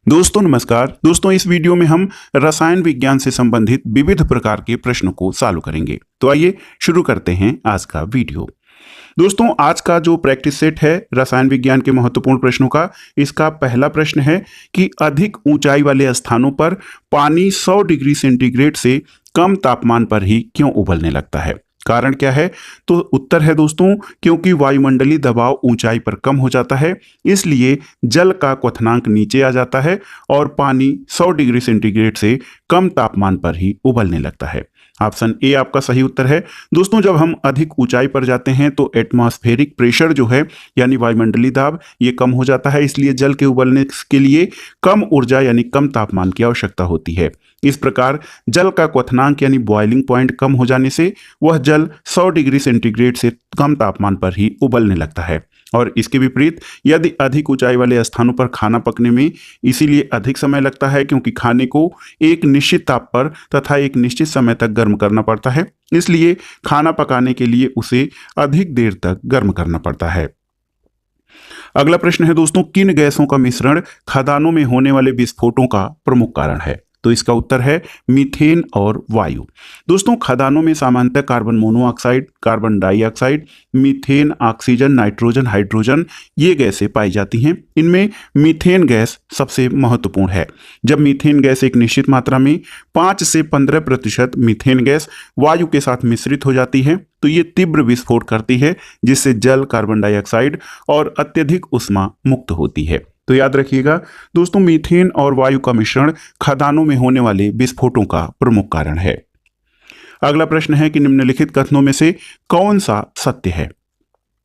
दोस्तों नमस्कार। दोस्तों इस वीडियो में हम रसायन विज्ञान से संबंधित विविध प्रकार के प्रश्नों को सॉल्व करेंगे। तो आइए शुरू करते हैं आज का वीडियो। दोस्तों आज का जो प्रैक्टिस सेट है रसायन विज्ञान के महत्वपूर्ण प्रश्नों का, इसका पहला प्रश्न है कि अधिक ऊंचाई वाले स्थानों पर पानी 100 डिग्री सेंटीग्रेड से कम तापमान पर ही क्यों उबलने लगता है। कारण क्या है? तो उत्तर है दोस्तों, क्योंकि वायुमंडलीय दबाव ऊंचाई पर कम हो जाता है, इसलिए जल का क्वथनांक नीचे आ जाता है और पानी 100 डिग्री सेंटीग्रेड से कम तापमान पर ही उबलने लगता है। ऑप्शन ए आपका सही उत्तर है। दोस्तों जब हम अधिक ऊंचाई पर जाते हैं तो एटमॉस्फेरिक प्रेशर जो है यानी वायुमंडलीय दाब ये कम हो जाता है, इसलिए जल के उबलने के लिए कम ऊर्जा यानी कम तापमान की आवश्यकता होती है। इस प्रकार जल का क्वथनांक यानी बॉइलिंग पॉइंट कम हो जाने से वह जल 100 डिग्री सेंटीग्रेड से कम तापमान पर ही उबलने लगता है। और इसके विपरीत यदि अधिक ऊंचाई वाले स्थानों पर खाना पकने में इसीलिए अधिक समय लगता है क्योंकि खाने को एक निश्चित ताप पर तथा एक निश्चित समय तक गर्म करना पड़ता है, इसलिए खाना पकाने के लिए उसे अधिक देर तक गर्म करना पड़ता है। अगला प्रश्न है दोस्तों, किन गैसों का मिश्रण खदानों में होने वाले विस्फोटों का प्रमुख कारण है? तो इसका उत्तर है मीथेन और वायु। दोस्तों खदानों में सामान्यतः carbon monoxide, carbon dioxide, methane, oxygen, nitrogen, hydrogen ये गैसें पाई जाती हैं। इनमें मीथेन गैस सबसे महत्वपूर्ण है। जब मीथेन गैस एक निश्चित मात्रा में 5 से 15% मीथेन गैस वायु के साथ मिश्रित हो जाती है तो ये तीव्र विस्फोट करती है, जिससे जल, कार्बन डाइऑक्साइड और अत्यधिक ऊष्मा मुक्त होती है। तो याद रखिएगा दोस्तों, मीथेन और वायु का मिश्रण खदानों में होने वाले विस्फोटों का प्रमुख कारण है। अगला प्रश्न है कि निम्नलिखित कथनों में से कौन सा सत्य है?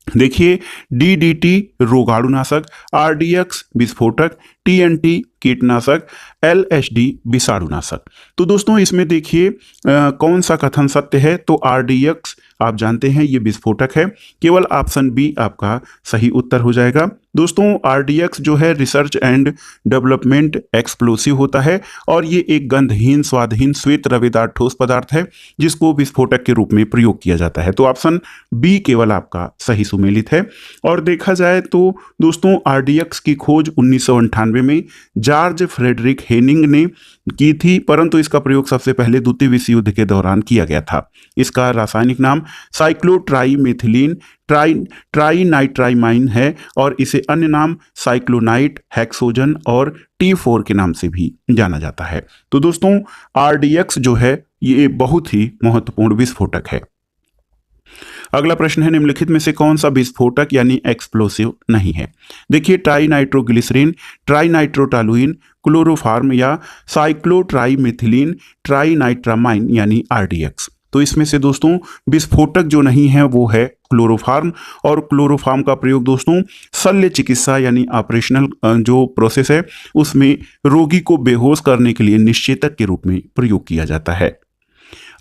देखिए, डीडीटी रोगाणुनाशक, आरडीएक्स विस्फोटक, टीएनटी कीटनाशक, एलएसडी विषाणुनाशक। तो दोस्तों इसमें देखिए कौन सा कथन सत्य है? तो आरडीएक्स आप जानते हैं ये विस्फोटक है, केवल ऑप्शन बी आपका सही उत्तर हो जाएगा। दोस्तों आरडीएक्स जो है रिसर्च एंड डेवलपमेंट एक्सप्लोसिव होता है और ये एक गंधहीन, स्वादहीन, श्वेत रवेदार ठोस पदार्थ है जिसको विस्फोटक के रूप में प्रयोग किया जाता है। तो ऑप्शन बी केवल आपका सही सुमेलित है। और देखा जाए तो दोस्तों आरडीएक्स की खोज 1998 में जॉर्ज फ्रेडरिक हेनिंग ने की थी, परंतु इसका प्रयोग सबसे पहले द्वितीय विश्व युद्ध के दौरान किया गया था। इसका रासायनिक नाम साइक्लोट्राइमेथिलीन ट्राइनाइट्राइमाइन है और इसे अन्य नाम साइक्लोनाइट, हेक्सोजन और T4 के नाम से भी जाना जाता है। तो दोस्तों आरडीएक्स जो है ये बहुत ही महत्वपूर्ण विस्फोटक है। अगला प्रश्न है, निम्नलिखित में से कौन सा विस्फोटक यानी एक्सप्लोसिव नहीं है? देखिए, ट्राइनाइट्रोग्लिसरीन, ट्राइनाइट्रोटॉलुइन, क्लोरोफार्म या साइक्लोट्राइमेथिलीन ट्राइनाइट्रामाइन यानी आरडीएक्स। तो इसमें से दोस्तों विस्फोटक जो नहीं है वो है क्लोरोफार्म। और क्लोरोफार्म का प्रयोग दोस्तों शल्य चिकित्सा यानी ऑपरेशनल जो प्रोसेस है उसमें रोगी को बेहोश करने के लिए निश्चेतक के रूप में प्रयोग किया जाता है।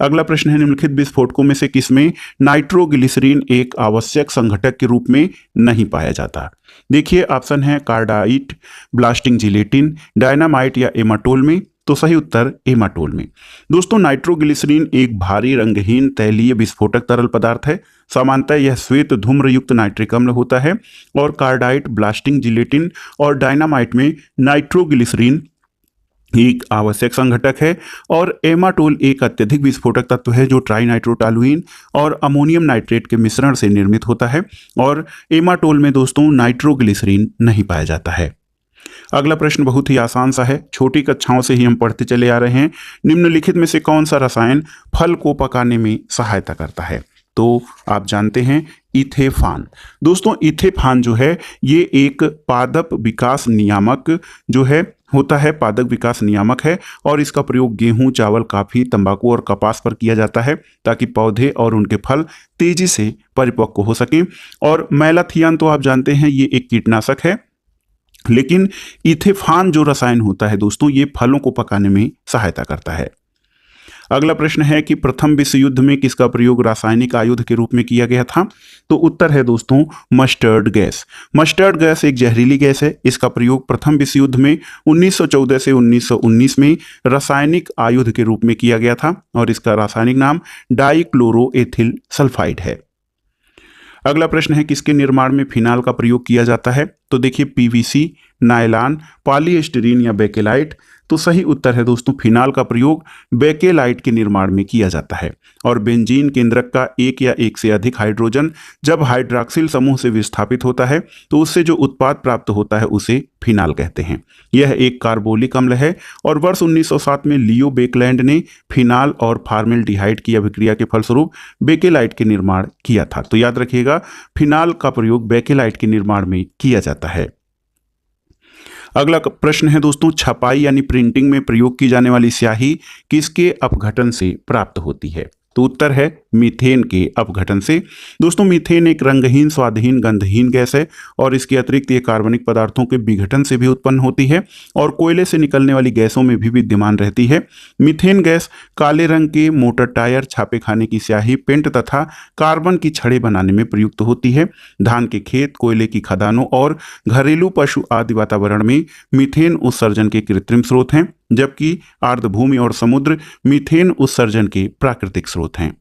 अगला प्रश्न है, निम्नलिखित विस्फोटकों में से किसमें नाइट्रोग्लिसरीन एक आवश्यक संघटक के रूप में नहीं पाया जाता? देखिए, ऑप्शन है कार्डाइट, ब्लास्टिंग जिलेटिन, डायनामाइट या एमाटोल में। तो सही उत्तर एमाटोल में। दोस्तों नाइट्रोग्लिसरीन एक भारी रंगहीन तैलीय विस्फोटक तरल पदार्थ है। सामान्यतः यह श्वेत धूम्र युक्त नाइट्रिक अम्ल होता है। और कार्डाइट, ब्लास्टिंग जिलेटिन और डायनामाइट में नाइट्रोग्लिसरीन एक आवश्यक संघटक है। और एमाटोल एक अत्यधिक विस्फोटक तत्व है जो ट्राइनाइट्रोटॉलुइन और अमोनियम नाइट्रेट के मिश्रण से निर्मित होता है। और एमाटोल में दोस्तों नाइट्रोग्लिसरीन नहीं पाया जाता है। अगला प्रश्न बहुत ही आसान सा है, छोटी कक्षाओं से ही हम पढ़ते चले आ रहे हैं। निम्नलिखित में से कौन सा रसायन फल को पकाने में सहायता करता है? तो आप जानते हैं इथेफान। दोस्तों इथेफान जो है ये एक पादप विकास नियामक जो है होता है, पादप विकास नियामक है और इसका प्रयोग गेहूं, चावल, कॉफी, तंबाकू और कपास पर किया जाता है ताकि पौधे और उनके फल तेजी से परिपक्व हो सकें। और मैलाथियन तो आप जानते हैं ये एक कीटनाशक है, लेकिन इथेफान जो रसायन होता है दोस्तों ये फलों को पकाने में सहायता करता है। अगला प्रश्न है कि प्रथम विश्व युद्ध में किसका प्रयोग रासायनिक आयुध के रूप में किया गया था? तो उत्तर है दोस्तों मस्टर्ड गैस। मस्टर्ड गैस एक जहरीली गैस है। इसका प्रयोग प्रथम विश्व युद्ध में 1914 से 1919 में रासायनिक आयुध के रूप में किया गया था और इसका रासायनिक नाम डाइक्लोरोएथिल सल्फाइड है। अगला प्रश्न है किसके निर्माण में फिनाल का प्रयोग किया जाता है? तो देखिए पीवीसी, नायलॉन, पॉलीस्टीरीन या बेकेलाइट? तो सही उत्तर है दोस्तों फिनाल का प्रयोग बेकेलाइट के निर्माण में किया जाता है। और बेंजीन केंद्रक का एक या एक से अधिक हाइड्रोजन जब हाइड्रॉक्सिल समूह से विस्थापित होता है तो उससे जो उत्पाद प्राप्त होता है उसे फिनाल कहते हैं। यह एक कार्बोलिक अम्ल है और वर्ष 1907 में लियो बेकलैंड ने फिनाल और फॉर्मेल्डिहाइड की अभिक्रिया के फलस्वरूप बेकेलाइट के निर्माण किया था। तो याद रखिएगा फिनाल का प्रयोग बेकेलाइट के निर्माण में किया जाता है। अगला प्रश्न है दोस्तों, छपाई यानी प्रिंटिंग में प्रयोग की जाने वाली स्याही किसके अपघटन से प्राप्त होती है? तो उत्तर है मीथेन के अपघटन से। दोस्तों मीथेन एक रंगहीन, स्वादहीन, गंधहीन गैस है और इसके अतिरिक्त ये कार्बनिक पदार्थों के विघटन से भी उत्पन्न होती है और कोयले से निकलने वाली गैसों में भी विद्यमान रहती है। मीथेन गैस काले रंग के मोटर टायर, छापे खाने की स्याही, पेंट तथा कार्बन की छड़ें बनाने में प्रयुक्त होती है। धान के खेत, कोयले की खदानों और घरेलू पशु आदि वातावरण में मीथेन उत्सर्जन के कृत्रिम स्रोत हैं, जबकि आर्द्रभूमि और समुद्र मीथेन उत्सर्जन के प्राकृतिक स्रोत हैं।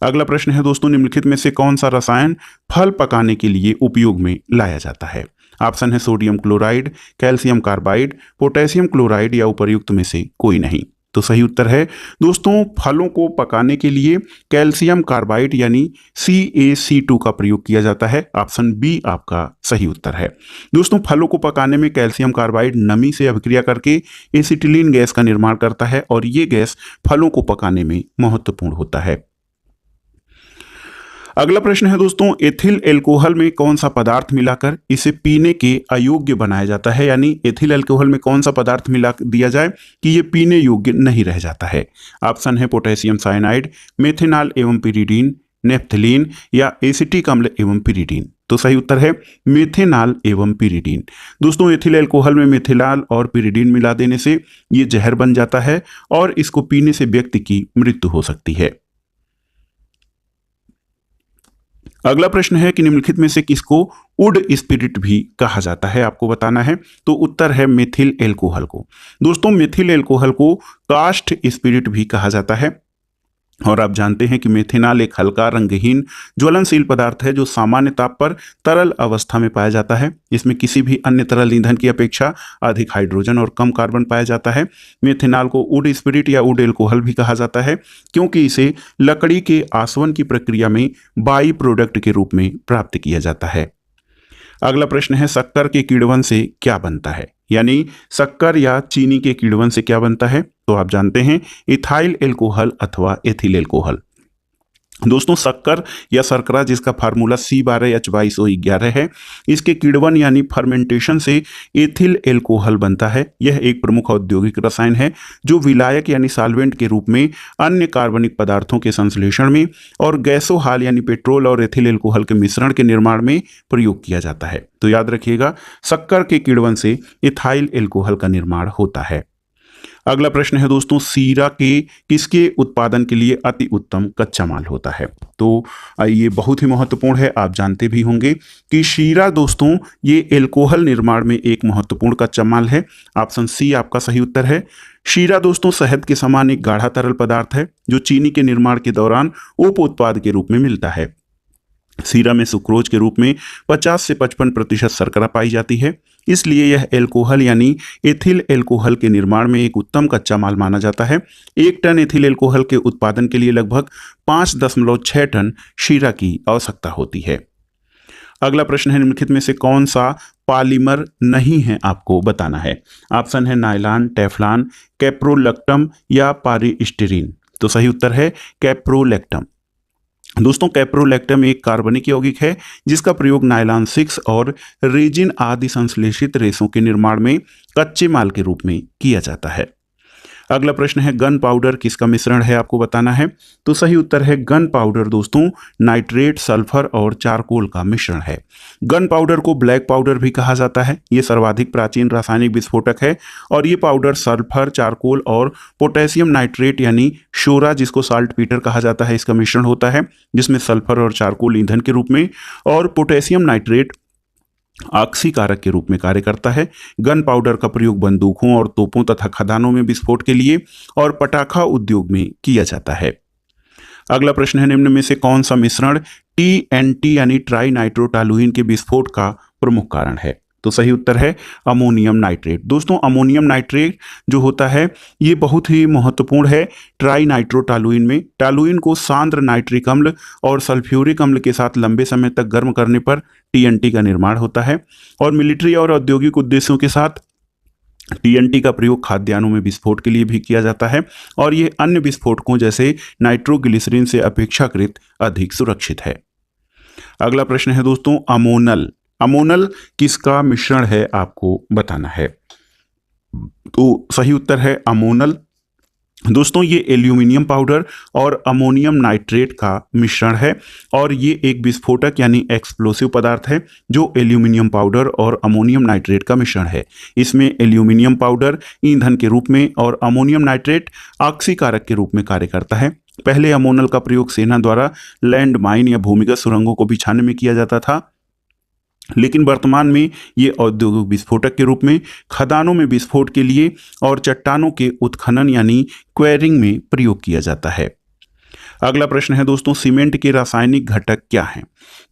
अगला प्रश्न है दोस्तों, निम्नलिखित में से कौन सा रसायन फल पकाने के लिए उपयोग में लाया जाता है? ऑप्शन है sodium chloride, calcium carbide, potassium chloride या उपर्युक्त में से कोई नहीं। तो सही उत्तर है दोस्तों फलों को पकाने के लिए कैल्शियम कार्बाइड यानी CaC2 का प्रयोग किया जाता है। ऑप्शन बी आपका सही उत्तर है। दोस्तों फलों को पकाने में कैल्शियम कार्बाइड नमी से अभिक्रिया करके एसिटिलीन गैस का निर्माण करता है और ये गैस फलों को पकाने में महत्वपूर्ण होता है। अगला प्रश्न है दोस्तों, एथिल एल्कोहल में कौन सा पदार्थ मिलाकर इसे पीने के अयोग्य बनाया जाता है? यानी एथिल एल्कोहल में कौन सा पदार्थ मिला दिया जाए कि ये पीने योग्य नहीं रह जाता है? ऑप्शन है पोटेशियम साइनाइड, मेथेनॉल एवं पिरिडीन, नेफ्थलीन या एसिटिक अम्ल एवं पिरिडीन। तो सही उत्तर है मेथेनॉल एवं पिरिडीन। दोस्तों एथिल एल्कोहल में मेथेनॉल और पिरिडीन मिला देने से ये जहर बन जाता है और इसको पीने से व्यक्ति की मृत्यु हो सकती है। अगला प्रश्न है कि निम्नलिखित में से किसको वुड स्पिरिट भी कहा जाता है? आपको बताना है। तो उत्तर है मेथिल एल्कोहल को। दोस्तों मेथिल एल्कोहल को कास्ट स्पिरिट भी कहा जाता है और आप जानते हैं कि मेथेनॉल एक हल्का, रंगहीन, ज्वलनशील पदार्थ है जो सामान्य ताप पर तरल अवस्था में पाया जाता है। इसमें किसी भी अन्य तरल ईंधन की अपेक्षा अधिक हाइड्रोजन और कम कार्बन पाया जाता है। मेथेनॉल को वुड स्पिरिट या वुड एल्कोहल भी कहा जाता है क्योंकि इसे लकड़ी के आसवन की प्रक्रिया में बाई प्रोडक्ट के रूप में प्राप्त किया जाता है। अगला प्रश्न है शक्कर के किण्वन से क्या बनता है? यानी शक्कर या चीनी के किण्वन से क्या बनता है? तो आप जानते हैं इथाइल एल्कोहल अथवा एथिल एल्कोहल। दोस्तों शक्कर या शर्करा जिसका फार्मूला C12H22O11 है, इसके किण्वन यानी फर्मेंटेशन से एथिल एल्कोहल बनता है। यह एक प्रमुख औद्योगिक रसायन है जो विलायक यानी सॉल्वेंट के रूप में अन्य कार्बनिक पदार्थों के संश्लेषण में और गैसोहाल यानी पेट्रोल और एथिल एल्कोहल के मिश्रण के निर्माण में प्रयोग किया जाता है। तो याद रखिएगा शक्कर के किण्वन से इथाइल एल्कोहल का निर्माण होता है। अगला प्रश्न है दोस्तों, शीरा के किसके उत्पादन के लिए अति उत्तम कच्चा माल होता है? तो ये बहुत ही महत्वपूर्ण है। आप जानते भी होंगे कि शीरा दोस्तों ये एल्कोहल निर्माण में एक महत्वपूर्ण कच्चा माल है। ऑप्शन सी आपका सही उत्तर है। शीरा दोस्तों शहद के समान एक गाढ़ा तरल पदार्थ है जो चीनी के निर्माण के दौरान उप उत्पाद के रूप में मिलता है। शीरा में सुक्रोज के रूप में 50 से 55% शर्करा पाई जाती है, इसलिए यह एल्कोहल यानी एथिल एल्कोहल के निर्माण में एक उत्तम कच्चा माल माना जाता है। 1 टन एथिल एल्कोहल के उत्पादन के लिए लगभग 5.6 टन शीरा की आवश्यकता होती है। अगला प्रश्न है निम्नलिखित में से कौन सा पॉलीमर नहीं है? आपको बताना है। ऑप्शन है नायलॉन, टेफ्लॉन, कैप्रोलैक्टम या पॉलीस्टीरीन। तो सही उत्तर है कैप्रोलैक्टम। दोस्तों कैप्रोलैक्टम एक कार्बनिक यौगिक है जिसका प्रयोग नायलॉन 6 और रेजिन आदि संश्लेषित रेशों के निर्माण में कच्चे माल के रूप में किया जाता है। अगला प्रश्न है गन पाउडर किसका मिश्रण है? आपको बताना है। तो सही उत्तर है गन पाउडर दोस्तों नाइट्रेट, सल्फर और चारकोल का मिश्रण है। गन पाउडर को ब्लैक पाउडर भी कहा जाता है। ये सर्वाधिक प्राचीन रासायनिक विस्फोटक है और ये पाउडर सल्फर, चारकोल और पोटेशियम नाइट्रेट यानी शोरा जिसको साल्ट पीटर कहा जाता है इसका मिश्रण होता है, जिसमें सल्फर और चारकोल ईंधन के रूप में और पोटेशियम नाइट्रेट ऑक्सीकारक के रूप में कार्य करता है। गन पाउडर का प्रयोग बंदूकों और तोपों तथा खदानों में विस्फोट के लिए और पटाखा उद्योग में किया जाता है। अगला प्रश्न है निम्न में से कौन सा मिश्रण TNT यानी ट्राई नाइट्रोटोलुइन के विस्फोट का प्रमुख कारण है? तो सही उत्तर है अमोनियम नाइट्रेट। दोस्तों अमोनियम नाइट्रेट जो होता है ये बहुत ही महत्वपूर्ण है ट्राई नाइट्रोटॉलुइन में। टॉलुइन को सांद्र नाइट्रिक अम्ल और सल्फ्यूरिक अम्ल के साथ लंबे समय तक गर्म करने पर टीएनटी का निर्माण होता है। और मिलिट्री और औद्योगिक उद्देश्यों के साथ टीएनटी का प्रयोग खाद्यान्नों में विस्फोट के लिए भी किया जाता है और ये अन्य विस्फोटकों जैसे नाइट्रोग्लिसरीन से अपेक्षाकृत अधिक सुरक्षित है। अगला प्रश्न है दोस्तों अमोनल। अमोनल किसका मिश्रण है आपको बताना है। तो सही उत्तर है अमोनल। दोस्तों ये एल्यूमिनियम पाउडर और अमोनियम नाइट्रेट का मिश्रण है और ये एक विस्फोटक यानी एक्सप्लोसिव पदार्थ है जो एल्यूमिनियम पाउडर और अमोनियम नाइट्रेट का मिश्रण है। इसमें एल्यूमिनियम पाउडर ईंधन के रूप में और अमोनियम नाइट्रेट ऑक्सीकारक के रूप में कार्य करता है। पहले अमोनल का प्रयोग सेना द्वारा लैंड माइन या भूमिगत सुरंगों को बिछाने में किया जाता था, लेकिन वर्तमान में ये औद्योगिक विस्फोटक के रूप में खदानों में विस्फोट के लिए और चट्टानों के उत्खनन यानी क्वेरिंग में प्रयोग किया जाता है। अगला प्रश्न है दोस्तों सीमेंट के रासायनिक घटक क्या हैं।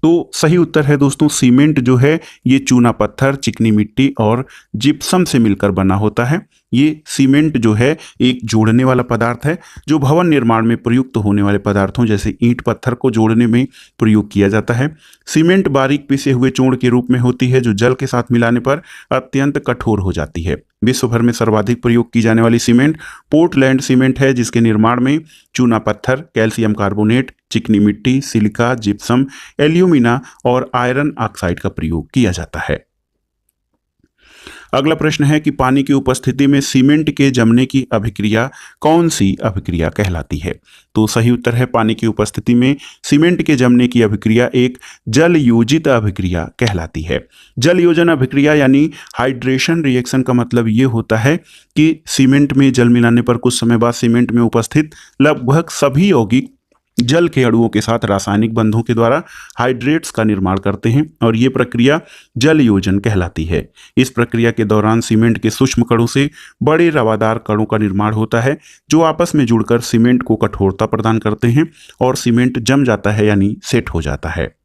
तो सही उत्तर है दोस्तों सीमेंट जो है ये चूना पत्थर, चिकनी मिट्टी और जिप्सम से मिलकर बना होता है। ये सीमेंट जो है एक जोड़ने वाला पदार्थ है जो भवन निर्माण में प्रयुक्त होने वाले पदार्थों जैसे ईंट पत्थर को जोड़ने में प्रयोग किया जाता है। सीमेंट बारीक पिसे हुए चूर्ण के रूप में होती है जो जल के साथ मिलाने पर अत्यंत कठोर हो जाती है। विश्व भर में सर्वाधिक प्रयोग की जाने वाली सीमेंट पोर्टलैंड सीमेंट है जिसके निर्माण में चूना पत्थर, कैल्शियम कार्बोनेट, चिकनी मिट्टी, सिलिका, जिप्सम, एल्यूमिना और आयरन ऑक्साइड का प्रयोग किया जाता है। अगला प्रश्न है कि पानी की उपस्थिति में सीमेंट के जमने की अभिक्रिया कौन सी अभिक्रिया कहलाती है। तो सही उत्तर है पानी की उपस्थिति में सीमेंट के जमने की अभिक्रिया एक जल योजित अभिक्रिया कहलाती है। जल योजन अभिक्रिया यानी हाइड्रेशन रिएक्शन का मतलब ये होता है कि सीमेंट में जल मिलाने पर कुछ समय बाद सीमेंट में उपस्थित लगभग सभी यौगिक जल के अणुओं के साथ रासायनिक बंधों के द्वारा हाइड्रेट्स का निर्माण करते हैं और ये प्रक्रिया जल योजन कहलाती है। इस प्रक्रिया के दौरान सीमेंट के सूक्ष्म कणों से बड़े रवादार कणों का निर्माण होता है जो आपस में जुड़कर सीमेंट को कठोरता प्रदान करते हैं और सीमेंट जम जाता है यानी सेट हो जाता है।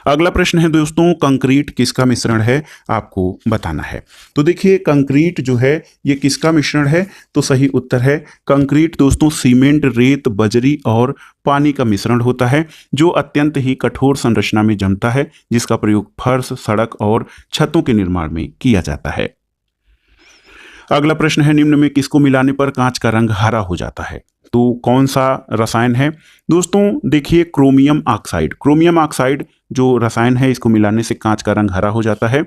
अगला प्रश्न है दोस्तों कंक्रीट किसका मिश्रण है आपको बताना है। तो देखिए कंक्रीट जो है ये किसका मिश्रण है। तो सही उत्तर है कंक्रीट दोस्तों सीमेंट, रेत, बजरी और पानी का मिश्रण होता है जो अत्यंत ही कठोर संरचना में जमता है जिसका प्रयोग फर्श, सड़क और छतों के निर्माण में किया जाता है। अगला प्रश्न है निम्न में किसको मिलाने पर कांच का रंग हरा हो जाता है। तो कौन सा रसायन है दोस्तों। देखिए क्रोमियम ऑक्साइड। क्रोमियम ऑक्साइड जो रसायन है इसको मिलाने से कांच का रंग हरा हो जाता है।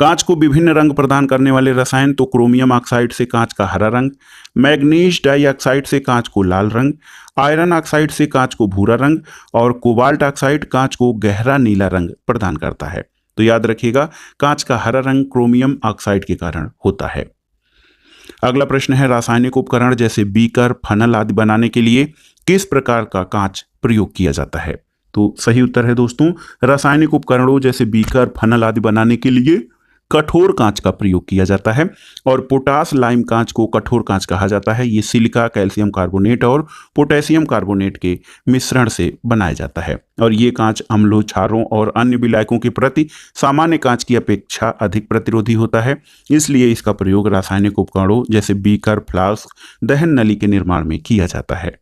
कांच को विभिन्न रंग प्रदान करने वाले रसायन तो क्रोमियम ऑक्साइड से कांच का हरा रंग, मैग्नीज डाइऑक्साइड से कांच को लाल रंग, आयरन ऑक्साइड से कांच को भूरा रंग और कोबाल्ट ऑक्साइड कांच को गहरा नीला रंग प्रदान करता है। तो याद रखिएगा कांच का हरा रंग क्रोमियम ऑक्साइड के कारण होता है। अगला प्रश्न है रासायनिक उपकरण जैसे बीकर, फनल आदि बनाने के लिए किस प्रकार का कांच प्रयोग किया जाता है। तो सही उत्तर है दोस्तों रासायनिक उपकरणों जैसे बीकर, फनल आदि बनाने के लिए कठोर कांच का प्रयोग किया जाता है और पोटास लाइम कांच को कठोर कांच कहा जाता है। ये सिलिका, कैल्शियम कार्बोनेट और पोटेशियम कार्बोनेट के मिश्रण से बनाया जाता है और ये कांच अम्लों, क्षारों और अन्य विलायकों के प्रति सामान्य कांच की अपेक्षा अधिक प्रतिरोधी होता है। इसलिए इसका प्रयोग रासायनिक उपकरणों जैसे बीकर, फ्लास्क, दहन नली के निर्माण में किया जाता है।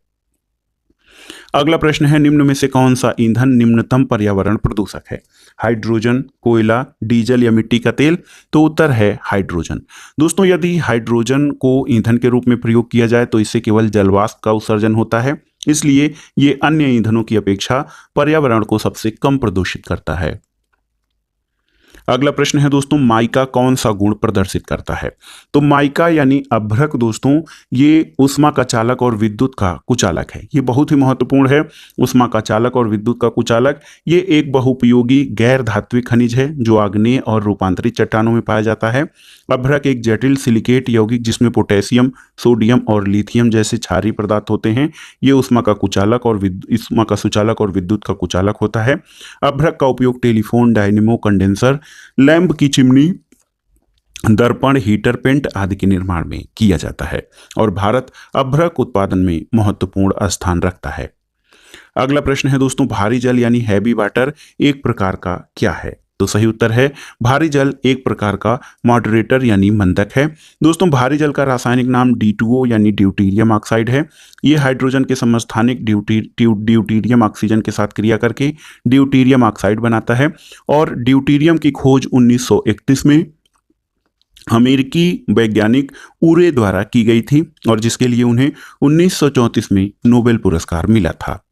अगला प्रश्न है निम्न में से कौन सा ईंधन निम्नतम पर्यावरण प्रदूषक है। हाइड्रोजन, कोयला, डीजल या मिट्टी का तेल। तो उत्तर है हाइड्रोजन। दोस्तों यदि हाइड्रोजन को ईंधन के रूप में प्रयोग किया जाए तो इससे केवल जलवाष्प का उत्सर्जन होता है, इसलिए ये अन्य ईंधनों की अपेक्षा पर्यावरण को सबसे कम प्रदूषित करता है। अगला प्रश्न है दोस्तों माइका कौन सा गुण प्रदर्शित करता है। तो माइका यानी अभ्रक दोस्तों ये ऊष्मा का चालक और विद्युत का कुचालक है। ये बहुत ही महत्वपूर्ण है। ऊष्मा का चालक और विद्युत का कुचालक ये एक बहुपयोगी गैर धात्विक खनिज है जो आग्नेय और रूपांतरित चट्टानों में पाया जाता है। अभ्रक एक जटिल सिलिकेट यौगिक जिसमें पोटेशियम, सोडियम और लिथियम जैसे क्षारीय पदार्थ होते हैं। ये ऊष्मा का कुचालक और ऊष्मा का सुचालक और विद्युत का कुचालक होता है। अभ्रक का उपयोग टेलीफोन, डायनेमो, कंडेंसर, लैंप की चिमनी, दर्पण, हीटर, पेंट आदि के निर्माण में किया जाता है और भारत अभ्रक उत्पादन में महत्वपूर्ण स्थान रखता है। अगला प्रश्न है दोस्तों भारी जल यानी हैवी वाटर एक प्रकार का क्या है। तो सही उत्तर है भारी जल एक प्रकार का मॉडरेटर यानी मंदक है। दोस्तों भारी जल का रासायनिक नाम D2O यानी ड्यूटीरियम ऑक्साइड है। ये हाइड्रोजन के समस्थानिक ड्यूटीरियम ऑक्सीजन के साथ क्रिया करके ड्यूटीरियम ऑक्साइड बनाता है और ड्यूटीरियम की खोज 1931 में अमेरिकी वैज्ञानिक उरे द्वारा की गई थी और जिसके लिए उन्हें 1934 में नोबेल पुरस्कार मिला था।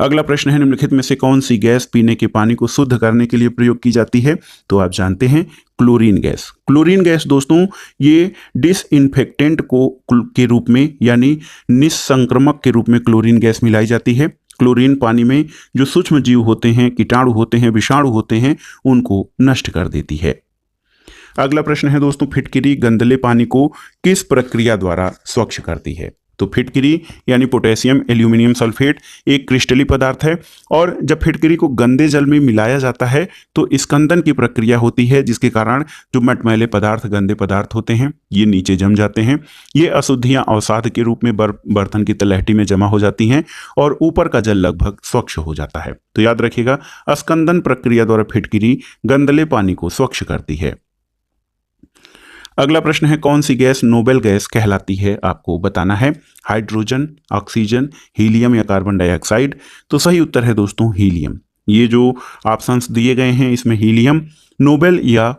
अगला प्रश्न है निम्नलिखित में से कौन सी गैस पीने के पानी को शुद्ध करने के लिए प्रयोग की जाती है? तो आप जानते हैं क्लोरीन गैस। क्लोरीन गैस दोस्तों ये डिसइंफेक्टेंट को के रूप में यानी निस्संक्रमक के रूप में क्लोरीन गैस मिलाई जाती है। क्लोरीन पानी में जो सूक्ष्म जीव होते हैं, कीटाणु होते हैं, विषाणु होते हैं, उनको नष्ट कर देती है। अगला प्रश्न है दोस्तों फिटकिरी गंदले पानी को किस प्रक्रिया द्वारा स्वच्छ करती है? तो फिटकिरी यानी पोटेशियम एल्यूमिनियम सल्फेट एक क्रिस्टली पदार्थ है और जब फिटकिरी को गंदे जल में मिलाया जाता है तो स्कंदन की प्रक्रिया होती है, जिसके कारण जो मटमैले पदार्थ, गंदे पदार्थ होते हैं, ये नीचे जम जाते हैं। ये अशुद्धियां अवसाद के रूप में बर्तन की तलहटी में जमा हो जाती हैं और ऊपर का जल लगभग स्वच्छ हो जाता है। तो याद रखिएगा, स्कंदन प्रक्रिया द्वारा फिटकिरी गंदले पानी को स्वच्छ करती है। अगला प्रश्न है कौन सी गैस नोबेल गैस कहलाती है? आपको बताना है। हाइड्रोजन, ऑक्सीजन, हीलियम या कार्बन डाइऑक्साइड? तो सही उत्तर है दोस्तों हीलियम। ये जो ऑप्शंस दिए गए हैं इसमें हीलियम नोबेल या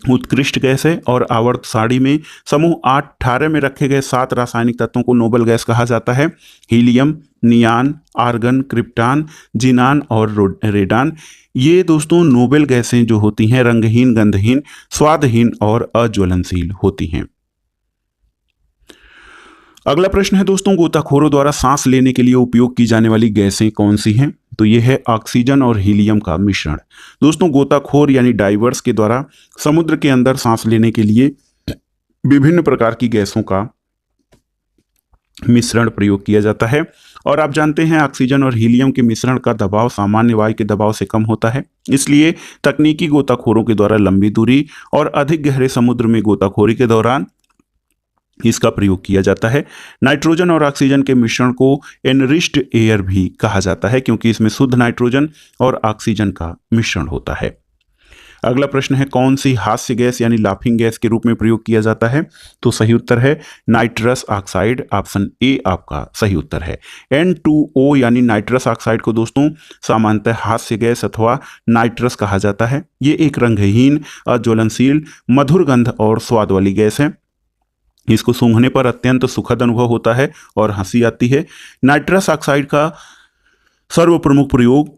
उत्कृष्ट गैस है और आवर्त सारणी में समूह 18 में रखे गए 7 रासायनिक तत्वों को नोबेल गैस कहा जाता है। हीलियम, नियान, आर्गन, क्रिप्टान, जिनान और रेडान। ये दोस्तों नोबेल गैसें जो होती हैं रंगहीन, गंधहीन, स्वादहीन और अज्वलनशील होती हैं। अगला प्रश्न है दोस्तों गोताखोरों द्वारा सांस लेने के लिए उपयोग की जाने वाली गैसें कौन सी हैं? तो यह है ऑक्सीजन और हीलियम का मिश्रण। दोस्तों गोताखोर यानी डाइवर्स के द्वारा समुद्र के अंदर सांस लेने के लिए विभिन्न प्रकार की गैसों का मिश्रण प्रयोग किया जाता है और आप जानते हैं ऑक्सीजन और हीलियम के मिश्रण का दबाव सामान्य वायु के दबाव से कम होता है। इसलिए तकनीकी गोताखोरों के द्वारा लंबी दूरी और अधिक गहरे समुद्र में गोताखोरी के दौरान इसका प्रयोग किया जाता है। नाइट्रोजन और ऑक्सीजन के मिश्रण को एनरिच्ड एयर भी कहा जाता है क्योंकि इसमें शुद्ध नाइट्रोजन और ऑक्सीजन का मिश्रण होता है। अगला प्रश्न है कौन सी हास्य गैस यानी लाफिंग गैस के रूप में प्रयोग किया जाता है? तो सही उत्तर है नाइट्रस ऑक्साइड। ऑप्शन ए आपका सही उत्तर है। N2O यानी नाइट्रस ऑक्साइड को दोस्तों सामान्यतः हास्य गैस अथवा नाइट्रस कहा जाता है। ये एक रंगहीन, अज्वलनशील, मधुर गंध और स्वाद वाली गैस है। इसको सूंघने पर अत्यंत सुखद अनुभव होता है और हंसी आती है। नाइट्रस ऑक्साइड का सर्व प्रमुख प्रयोग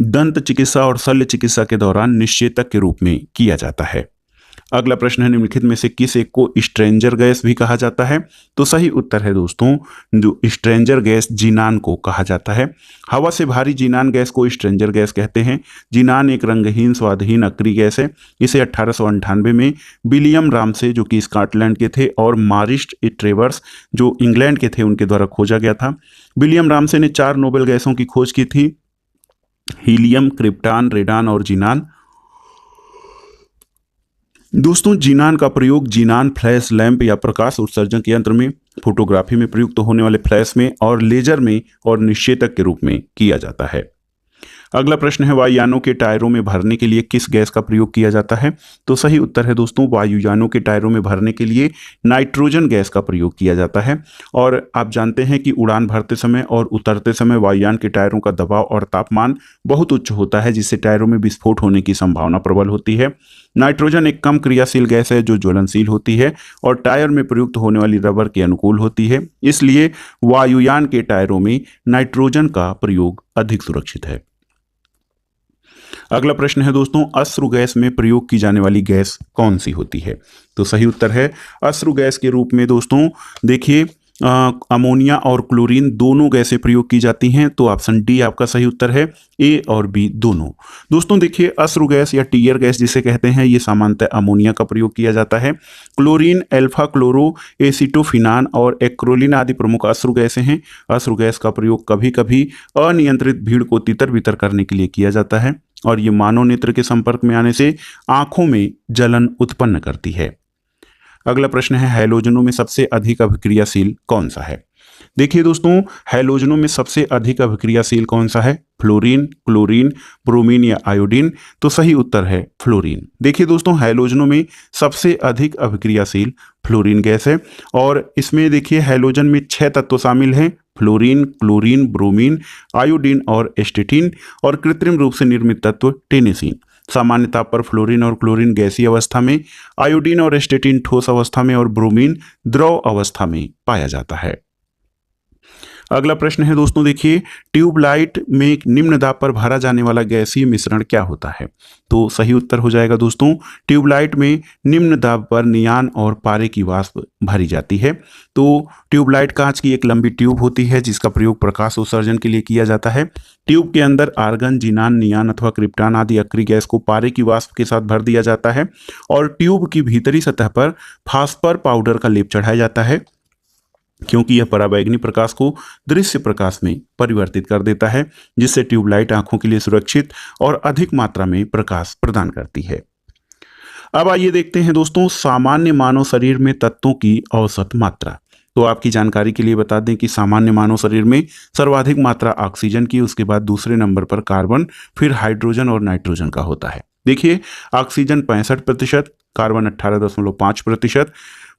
दंत चिकित्सा और शल्य चिकित्सा के दौरान निश्चेतक के रूप में किया जाता है। अगला प्रश्न है निम्नलिखित में से किस एक को स्ट्रेंजर गैस भी कहा जाता है? तो सही उत्तर है दोस्तों जो स्ट्रेंजर गैस जिनान को कहा जाता है। हवा से भारी जिनान गैस को स्ट्रेंजर गैस कहते हैं। जिनान एक रंगहीन, स्वादहीन, अक्री गैस है। इसे 1898 में विलियम रामसे जो कि स्कॉटलैंड के थे और मारिस्ट ट्रेवर्स जो इंग्लैंड के थे उनके द्वारा खोजा गया था। विलियम रामसे ने 4 नोबेल गैसों की खोज की थी, हीलियम, क्रिप्टान, रेडान और जिनान। दोस्तों जिनान का प्रयोग जिनान फ्लैश लैंप या प्रकाश उत्सर्जक यंत्र में, फोटोग्राफी में प्रयुक्त होने वाले फ्लैश में और लेजर में और निश्चेतक के रूप में किया जाता है। अगला प्रश्न है वायुयानों के टायरों में भरने के लिए किस गैस का प्रयोग किया जाता है? तो सही उत्तर है दोस्तों वायुयानों के टायरों में भरने के लिए नाइट्रोजन गैस का प्रयोग किया जाता है। और आप जानते हैं कि उड़ान भरते समय और उतरते समय वायुयान के टायरों का दबाव और तापमान बहुत उच्च होता है, जिससे टायरों में विस्फोट होने की संभावना प्रबल होती है। नाइट्रोजन एक कम क्रियाशील गैस है जो ज्वलनशील होती है और टायर में प्रयुक्त होने वाली रबर के अनुकूल होती है। इसलिए वायुयान के टायरों में नाइट्रोजन का प्रयोग अधिक सुरक्षित है। अगला प्रश्न है दोस्तों अश्रु गैस में प्रयोग की जाने वाली गैस कौन सी होती है? तो सही उत्तर है अश्रु गैस के रूप में दोस्तों देखिए अमोनिया और क्लोरीन दोनों गैसें प्रयोग की जाती हैं। तो ऑप्शन डी आपका सही उत्तर है, ए और बी दोनों। दोस्तों देखिए अश्रु गैस या टीयर गैस जिसे कहते हैं ये सामान्यतः अमोनिया का प्रयोग किया जाता है। क्लोरीन, अल्फा क्लोरो एसिटोफिनान और एक्रोलिन आदि प्रमुख अश्रु गैसें हैं। अश्रु गैस का प्रयोग कभी कभी अनियंत्रित भीड़ को तितर बितर करने के लिए किया जाता है और ये मानव नेत्र के संपर्क में आने से आंखों में जलन उत्पन्न करती है। अगला प्रश्न है हैलोजनों में सबसे अधिक अभिक्रियाशील कौन सा है? देखिए दोस्तों, हैलोजनों में सबसे अधिक अभिक्रियाशील कौन सा है? फ्लोरीन, क्लोरीन, ब्रोमीन या आयोडीन? तो सही उत्तर है फ्लोरीन। देखिए दोस्तों, हैलोजनों में सबसे अधिक अभिक्रियाशील फ्लोरीन गैस है और इसमें देखिए हैलोजन में 6 तत्व शामिल हैं: फ्लोरीन, क्लोरीन, ब्रोमीन, आयोडीन और एस्टेटिन, और कृत्रिम रूप से निर्मित तत्व टेनेसीन। सामान्य ताप पर फ्लोरीन और क्लोरीन गैसीय अवस्था में, आयोडीन और एस्टेटिन ठोस अवस्था में और ब्रोमीन द्रव अवस्था में पाया जाता है। अगला प्रश्न है दोस्तों, देखिए, ट्यूबलाइट में निम्न दाब पर भरा जाने वाला गैसीय मिश्रण क्या होता है? तो सही उत्तर हो जाएगा दोस्तों, ट्यूबलाइट में निम्न दाब पर नियान और पारे की वाष्प भरी जाती है। तो ट्यूबलाइट कांच की एक लंबी ट्यूब होती है जिसका प्रयोग प्रकाश उत्सर्जन के लिए किया जाता है। ट्यूब के अंदर आर्गन, जिनान, नियान अथवा क्रिप्टान आदि अक्रिय गैस को पारे की वाष्प के साथ भर दिया जाता है और ट्यूब की भीतरी सतह पर फास्फर पाउडर का लेप चढ़ाया जाता है, क्योंकि यह पराबैंगनी प्रकाश को दृश्य प्रकाश में परिवर्तित कर देता है, जिससे ट्यूबलाइट आंखों के लिए सुरक्षित और अधिक मात्रा में प्रकाश प्रदान करती है। अब आइए देखते हैं दोस्तों, सामान्य मानव शरीर में तत्वों की औसत मात्रा। तो आपकी जानकारी के लिए बता दें कि सामान्य मानव शरीर में सर्वाधिक मात्रा ऑक्सीजन की, उसके बाद दूसरे नंबर पर कार्बन, फिर हाइड्रोजन और नाइट्रोजन का होता है। देखिए, ऑक्सीजन 65%, कार्बन 18.5%,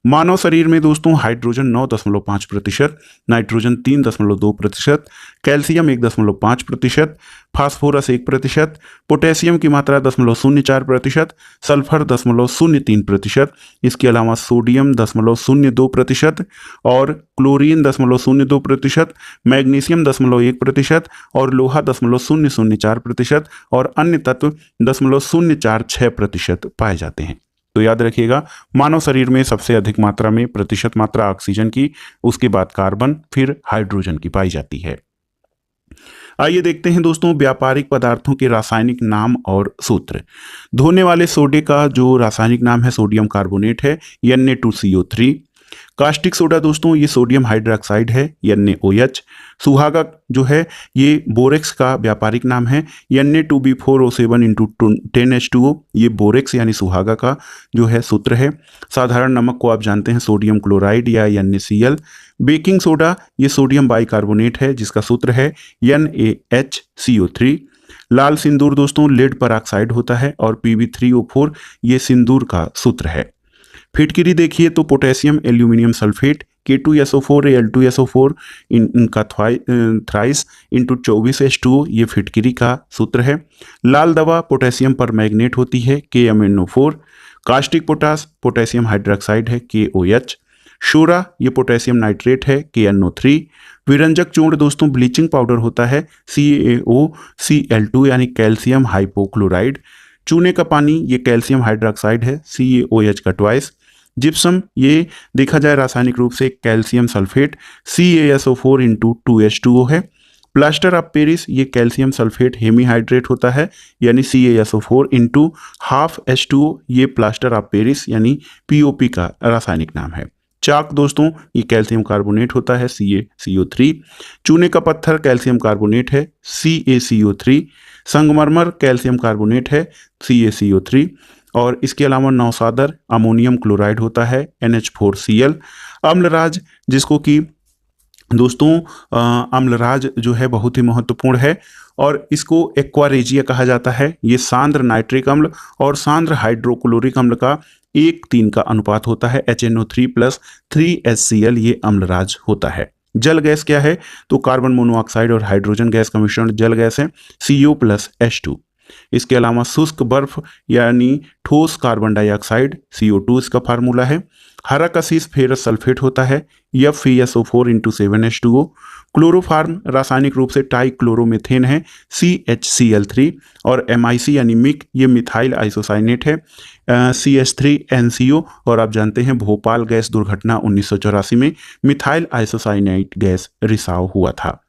मानव शरीर में दोस्तों hydrogen 9.5%, nitrogen 3.2%, calcium 1.5%, phosphorus 1%, potassium की मात्रा 0.04%, सल्फर 0.03%, इसके अलावा सोडियम 0.02% और क्लोरीन 0.02%, मैग्नीशियम 0.1% और लोहा 0.004% और अन्य तत्व 0.046% पाए जाते हैं। तो याद रखिएगा, मानव शरीर में सबसे अधिक मात्रा में प्रतिशत मात्रा ऑक्सीजन की, उसके बाद कार्बन, फिर हाइड्रोजन की पाई जाती है। आइए देखते हैं दोस्तों, व्यापारिक पदार्थों के रासायनिक नाम और सूत्र। धोने वाले सोडे का जो रासायनिक नाम है सोडियम कार्बोनेट है, Na2CO3। कास्टिक सोडा दोस्तों ये सोडियम हाइड्रोक्साइड है, NaOH। सुहागा जो है ये बोरेक्स का व्यापारिक नाम है, Na2B4O7 × 10H2O, ये बोरेक्स यानी सुहागा का जो है सूत्र है। साधारण नमक को आप जानते हैं सोडियम क्लोराइड या NaCl। बेकिंग सोडा ये सोडियम बाइकार्बोनेट है जिसका सूत्र है NaHCO3। लाल सिंदूर दोस्तों लेड परऑक्साइड होता है और Pb3O4 ये सिंदूर का सूत्र है। फिटकिरी देखिए तो पोटेशियम एल्यूमिनियम सल्फेट K2SO4Al2SO4 इनका थ्राइस इंटू 24H2O ये फिटकिरी का सूत्र है। लाल दवा पोटेशियम पर मैग्नेट होती है KMnO4। Caustic potash potassium hydroxide है KOH। शोरा ये पोटेशियम नाइट्रेट है KNO3। विरंजक चूर्ण दोस्तों ब्लीचिंग पाउडर होता है CaOCl2 यानी कैल्शियम हाइपोक्लोराइड। चूने का पानी ये कैल्शियम हाइड्रोक्साइड है CaOH का ट्वाइस। जिप्सम ये देखा जाए रासायनिक रूप से कैल्शियम सल्फेट CaSO4 × 2H2O है। प्लास्टर ऑफ पेरिस ये कैल्शियम सल्फेट हेमीहाइड्रेट होता है यानी CaSO4 × ½ H2O, ये प्लास्टर ऑफ पेरिस यानी POP का रासायनिक नाम है। चाक दोस्तों ये कैल्शियम कार्बोनेट होता है CaCO3। चूने का पत्थर कैल्शियम कार्बोनेट है CaCO3। संगमरमर कैल्शियम कार्बोनेट है CaCO3 और इसके अलावा नौसादर अमोनियम क्लोराइड होता है NH4Cl। अम्लराज जिसको कि दोस्तों अम्लराज जो है बहुत ही महत्वपूर्ण है और इसको एक्वारेजिया कहा जाता है। ये सांद्र नाइट्रिक अम्ल और सांद्र हाइड्रोक्लोरिक अम्ल का 1:3 का अनुपात होता है। HNO3 + 3HCl ये अम्लराज होता है। जल गैस क्या है? तो कार्बन मोनोऑक्साइड और हाइड्रोजन गैस का मिश्रण जल गैस है CO + H2। इसके अलावा शुष्क बर्फ यानी ठोस कार्बन डाइऑक्साइड CO2 इसका फार्मूला है। हरा कशिश फेरस सल्फेट होता है FeSO4 × 7H2O। क्लोरोफार्म रासायनिक रूप से टाइक्लोरोमेथेन है CHCl3 और MIC यानी मिक ये मिथाइल आइसोसाइनेट है CH3NCO। और आप जानते हैं भोपाल गैस दुर्घटना 1984 में मिथाइल आइसोसाइनेट गैस रिसाव हुआ था।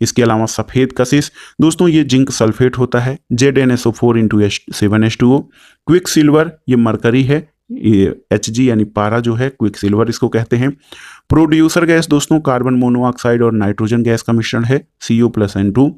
इसके अलावा सफ़ेद कशिश दोस्तों ये जिंक सल्फेट होता है ZnSO4 × 7H2O। क्विक सिल्वर ये मरकरी है, ये Hg यानी पारा जो है क्विक सिल्वर इसको कहते हैं। प्रोड्यूसर गैस दोस्तों कार्बन मोनोऑक्साइड और नाइट्रोजन गैस का मिश्रण है CO + N2।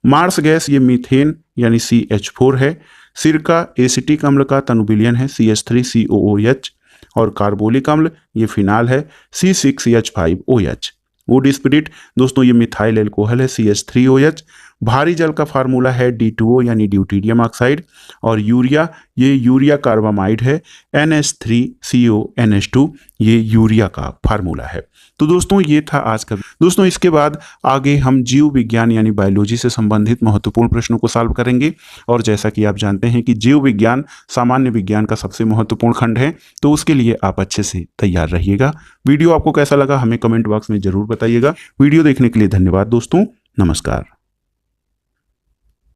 मार्स गैस ये मीथेन यानी CH4 है। सिरका एसिटिक अम्ल का तनुबिलियन है CH3COOH और कार्बोलिक अम्ल ये फिनाल है C6H5OH। वुड स्पिरिट दोस्तों ये मिथाइल एल्कोहल है CH3OH। भारी जल का फार्मूला है D2O यानी ड्यूटीरियम ऑक्साइड। और यूरिया ये यूरिया कार्बामाइड है NH3CONH2 ये यूरिया का फार्मूला है। तो दोस्तों ये था आज का। दोस्तों इसके बाद आगे हम जीव विज्ञान यानी बायोलॉजी से संबंधित महत्वपूर्ण प्रश्नों को सॉल्व करेंगे। और जैसा कि आप जानते हैं कि जीव विज्ञान सामान्य विज्ञान का सबसे महत्वपूर्ण खंड है, तो उसके लिए आप अच्छे से तैयार रहिएगा। वीडियो आपको कैसा लगा हमें कमेंट बॉक्स में जरूर बताइएगा। वीडियो देखने के लिए धन्यवाद दोस्तों, नमस्कार।